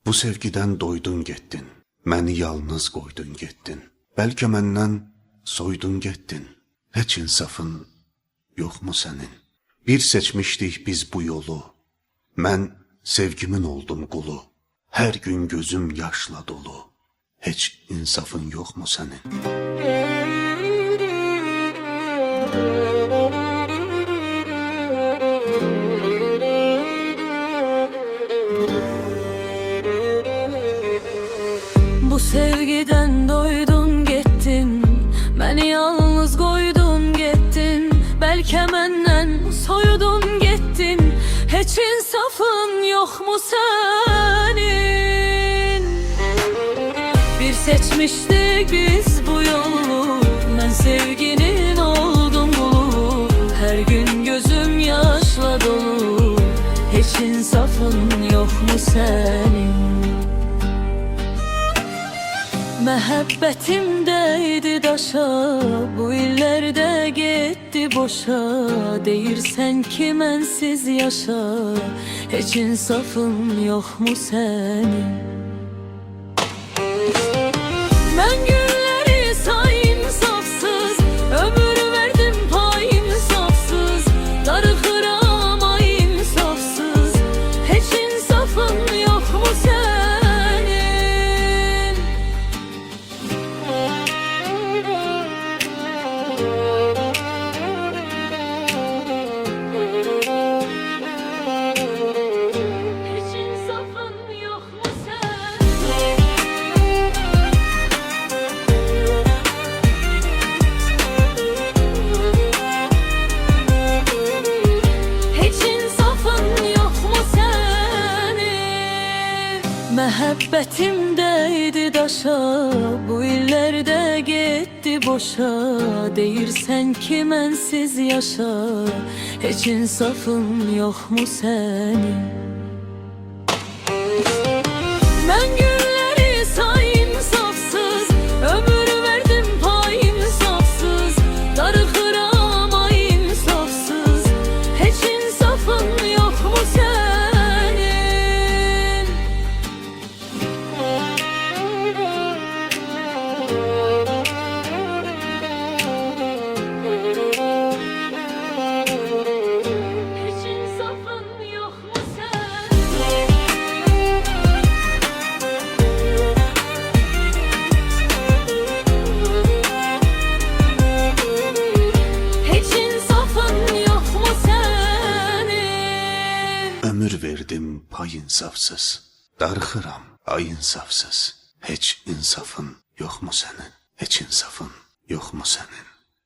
Bu sevgiden doydun getdin, məni yalnız qoydun getdin. Bəlkə məndən soydun getdin, heç insafın yoxmu sənin? Bir seçmişdik biz bu yolu, mən sevgimin oldum qulu. Hər gün gözüm yaşla dolu, heç insafın yoxmu sənin? Bu sevgiden doydun gettin, beni yalnız koydun gettin. Belki menden soyudun gettin, hiç insafın yok mu senin? Bir seçmiştik biz bu yolu, ben sevginin oldum kulu. Her gün gözüm yaşla dolu, hiç insafın yok mu senin? Məhəbbətimdəydi daşa, bu illərdə getdi boşa. Deyirsən ki mənsiz yaşa, heç insafın yoxmu sənin? Mən gülləri say insafsız, ömür verdim pay insafsız. Darıxıram ay insafsız, heç insafın yoxmu sənin? Məhəbbətimdəydi daşa, bu illərdə getdi boşa. Deyirsən ki mənsiz yaşa, heç insafın yoxmu sənin? Mən gülləri say insafsız, ömür verdim pay insafsız. Darıxıram ay insafsız, heç insafın yoxmu sənin? Ömür verdim pay insafsız, darıxıram ay insafsız. Heç insafın yoxmu sənin? Heç insafın yoxmu sənin?